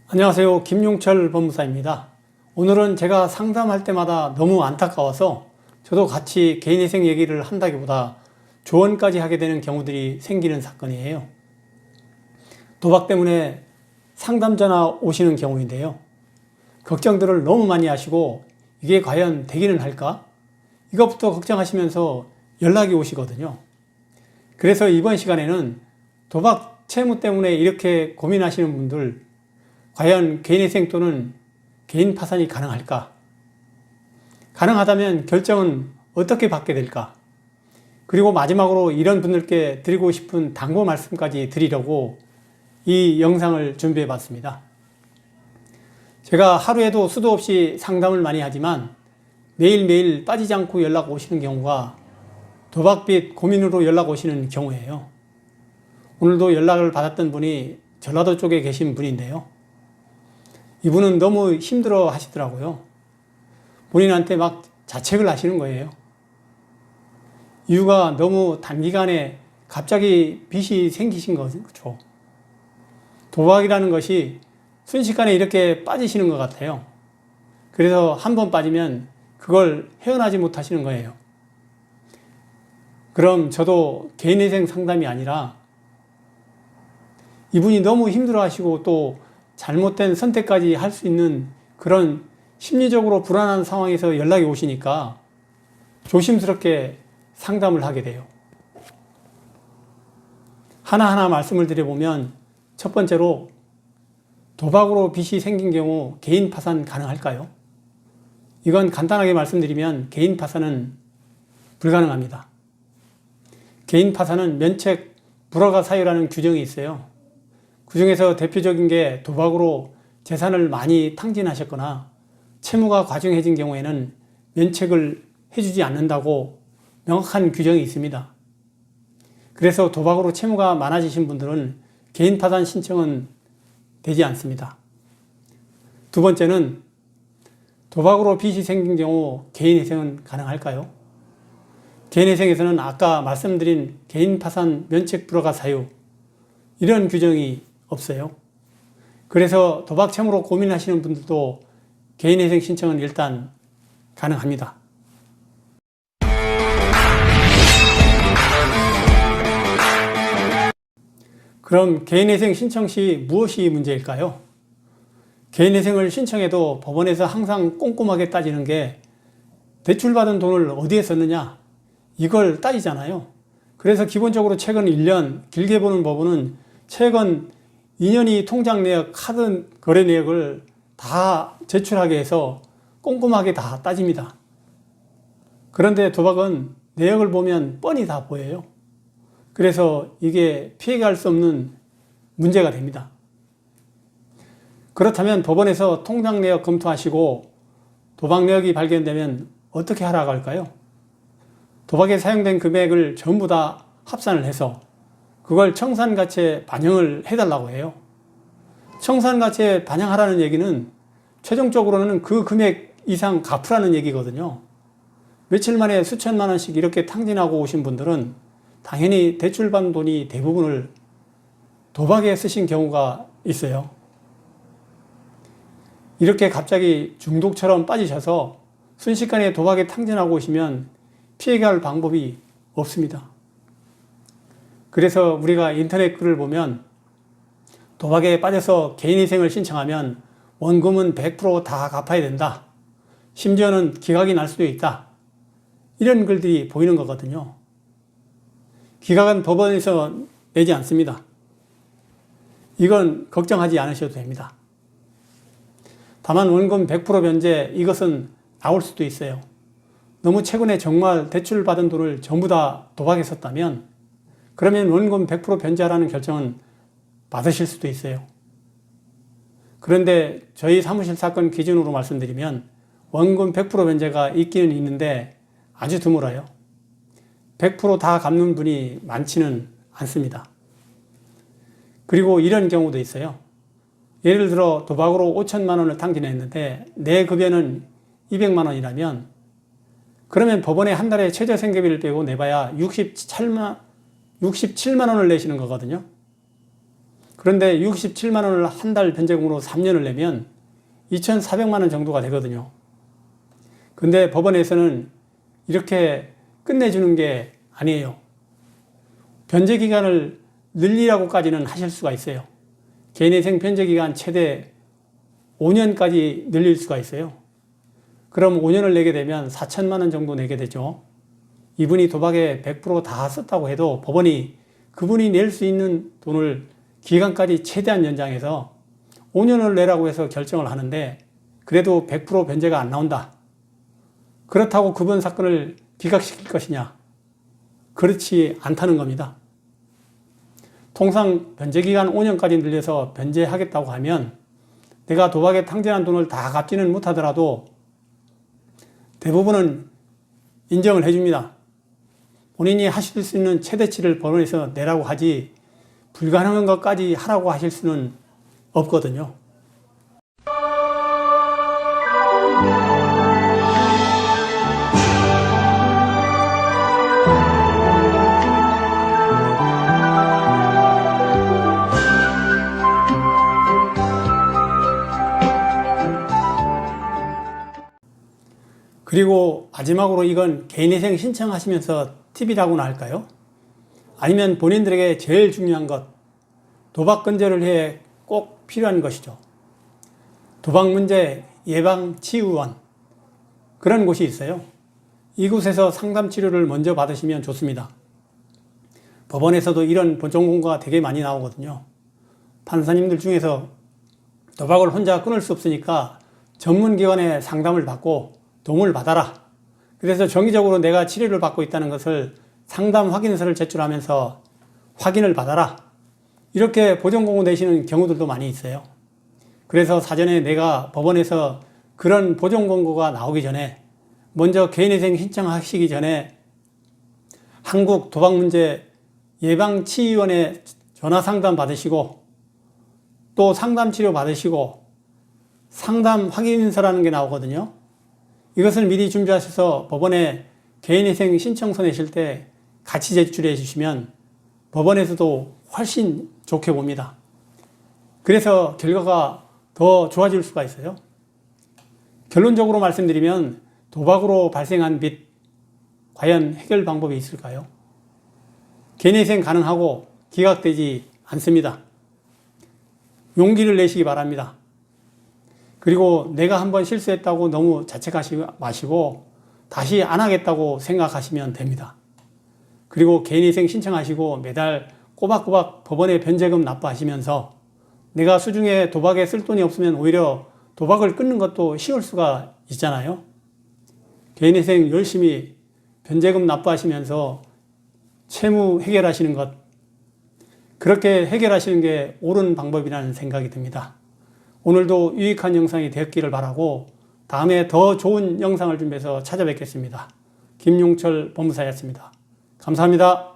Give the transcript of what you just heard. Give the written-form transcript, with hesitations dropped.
안녕하세요. 김용철 법무사입니다. 오늘은 제가 상담할 때마다 너무 안타까워서 저도 같이 개인회생 얘기를 한다기보다 조언까지 하게 되는 경우들이 생기는 사건이에요. 도박 때문에 상담 전화 오시는 경우인데요. 걱정들을 너무 많이 하시고 이게 과연 되기는 할까? 이것부터 걱정하시면서 연락이 오시거든요. 그래서 이번 시간에는 도박 채무 때문에 이렇게 고민하시는 분들, 과연 개인회생 또는 개인 파산이 가능할까? 가능하다면 결정은 어떻게 받게 될까? 그리고 마지막으로 이런 분들께 드리고 싶은 당부 말씀까지 드리려고 이 영상을 준비해 봤습니다. 제가 하루에도 수도 없이 상담을 많이 하지만 매일매일 빠지지 않고 연락 오시는 경우가 도박빚 고민으로 연락 오시는 경우예요. 오늘도 연락을 받았던 분이 전라도 쪽에 계신 분인데요. 이분은 너무 힘들어 하시더라고요. 본인한테 막 자책을 하시는 거예요. 이유가 너무 단기간에 갑자기 빚이 생기신 거죠. 도박이라는 것이 순식간에 이렇게 빠지시는 것 같아요. 그래서 한번 빠지면 그걸 헤어나지 못하시는 거예요. 그럼 저도 개인회생 상담이 아니라 이분이 너무 힘들어 하시고 또 잘못된 선택까지 할 수 있는 그런 심리적으로 불안한 상황에서 연락이 오시니까 조심스럽게 상담을 하게 돼요. 하나하나 말씀을 드려보면 첫 번째로 도박으로 빚이 생긴 경우 개인 파산 가능할까요? 이건 간단하게 말씀드리면 개인 파산은 불가능합니다. 개인 파산은 면책 불허가 사유라는 규정이 있어요. 그 중에서 대표적인 게 도박으로 재산을 많이 탕진하셨거나 채무가 과중해진 경우에는 면책을 해주지 않는다고 명확한 규정이 있습니다. 그래서 도박으로 채무가 많아지신 분들은 개인 파산 신청은 되지 않습니다. 두 번째는 도박으로 빚이 생긴 경우 개인회생은 가능할까요? 개인회생에서는 아까 말씀드린 개인 파산 면책 불허가 사유 이런 규정이 없어요. 그래서 도박 채무로 고민하시는 분들도 개인회생 신청은 일단 가능합니다. 그럼 개인회생 신청 시 무엇이 문제일까요? 개인회생을 신청해도 법원에서 항상 꼼꼼하게 따지는 게 대출받은 돈을 어디에 썼느냐 이걸 따지잖아요. 그래서 기본적으로 최근 1년, 길게 보는 법원은 최근 2년이 통장 내역, 카드 거래 내역을 다 제출하게 해서 꼼꼼하게 다 따집니다. 그런데 도박은 내역을 보면 뻔히 다 보여요. 그래서 이게 피해갈 수 없는 문제가 됩니다. 그렇다면 법원에서 통장 내역 검토하시고 도박 내역이 발견되면 어떻게 하라고 할까요? 도박에 사용된 금액을 전부 다 합산을 해서 그걸 청산가치에 반영을 해달라고 해요. 청산가치에 반영하라는 얘기는 최종적으로는 그 금액 이상 갚으라는 얘기거든요. 며칠 만에 수천만 원씩 이렇게 탕진하고 오신 분들은 당연히 대출받은 돈이 대부분을 도박에 쓰신 경우가 있어요. 이렇게 갑자기 중독처럼 빠지셔서 순식간에 도박에 탕진하고 오시면 피해갈 방법이 없습니다. 그래서 우리가 인터넷 글을 보면 도박에 빠져서 개인회생을 신청하면 원금은 100% 다 갚아야 된다. 심지어는 기각이 날 수도 있다. 이런 글들이 보이는 거거든요. 기각은 법원에서 내지 않습니다. 이건 걱정하지 않으셔도 됩니다. 다만 원금 100% 변제 이것은 나올 수도 있어요. 너무 최근에 정말 대출받은 돈을 전부 다 도박에 썼다면 그러면 원금 100% 변제하라는 결정은 받으실 수도 있어요. 그런데 저희 사무실 사건 기준으로 말씀드리면 원금 100% 변제가 있기는 있는데 아주 드물어요. 100% 다 갚는 분이 많지는 않습니다. 그리고 이런 경우도 있어요. 예를 들어 도박으로 5천만 원을 탕진했는데 내 급여는 200만 원이라면 그러면 법원에 한 달에 최저생계비를 빼고 내봐야 67만 원을 내시는 거거든요. 그런데 67만 원을 한 달 변제금으로 3년을 내면 2,400만 원 정도가 되거든요. 근데 법원에서는 이렇게 끝내주는 게 아니에요. 변제 기간을 늘리라고까지는 하실 수가 있어요. 개인회생 변제 기간 최대 5년까지 늘릴 수가 있어요. 그럼 5년을 내게 되면 4천만 원 정도 내게 되죠. 이분이 도박에 100% 다 썼다고 해도 법원이 그분이 낼 수 있는 돈을 기간까지 최대한 연장해서 5년을 내라고 해서 결정을 하는데 그래도 100% 변제가 안 나온다. 그렇다고 그분 사건을 기각시킬 것이냐? 그렇지 않다는 겁니다. 통상 변제기간 5년까지 늘려서 변제하겠다고 하면 내가 도박에 탕진한 돈을 다 갚지는 못하더라도 대부분은 인정을 해줍니다. 본인이 하실 수 있는 최대치를 법원에서 내라고 하지 불가능한 것까지 하라고 하실 수는 없거든요. 그리고 마지막으로 이건 개인회생 신청하시면서 팁이라고나 할까요? 아니면 본인들에게 제일 중요한 것, 도박 근절을 위해 꼭 필요한 것이죠. 도박 문제 예방 치유원, 그런 곳이 있어요. 이곳에서 상담 치료를 먼저 받으시면 좋습니다. 법원에서도 이런 보정 공고가 되게 많이 나오거든요. 판사님들 중에서 도박을 혼자 끊을 수 없으니까 전문기관의 상담을 받고 도움을 받아라. 그래서 정기적으로 내가 치료를 받고 있다는 것을 상담 확인서를 제출하면서 확인을 받아라. 이렇게 보정공고 내시는 경우들도 많이 있어요. 그래서 사전에 내가 법원에서 그런 보정공고가 나오기 전에 먼저 개인회생 신청하시기 전에 한국도박문제예방치유원에 전화상담 받으시고 또 상담치료 받으시고 상담 확인서라는 게 나오거든요. 이것을 미리 준비하셔서 법원에 개인회생 신청서 내실 때 같이 제출해 주시면 법원에서도 훨씬 좋게 봅니다. 그래서 결과가 더 좋아질 수가 있어요. 결론적으로 말씀드리면 도박으로 발생한 빚, 과연 해결 방법이 있을까요? 개인회생 가능하고 기각되지 않습니다. 용기를 내시기 바랍니다. 그리고 내가 한번 실수했다고 너무 자책하지 마시고 다시 안 하겠다고 생각하시면 됩니다. 그리고 개인회생 신청하시고 매달 꼬박꼬박 법원에 변제금 납부하시면서 내가 수중에 도박에 쓸 돈이 없으면 오히려 도박을 끊는 것도 쉬울 수가 있잖아요. 개인회생 열심히 변제금 납부하시면서 채무 해결하시는 것, 그렇게 해결하시는 게 옳은 방법이라는 생각이 듭니다. 오늘도 유익한 영상이 되었기를 바라고 다음에 더 좋은 영상을 준비해서 찾아뵙겠습니다. 김용철 법무사였습니다. 감사합니다.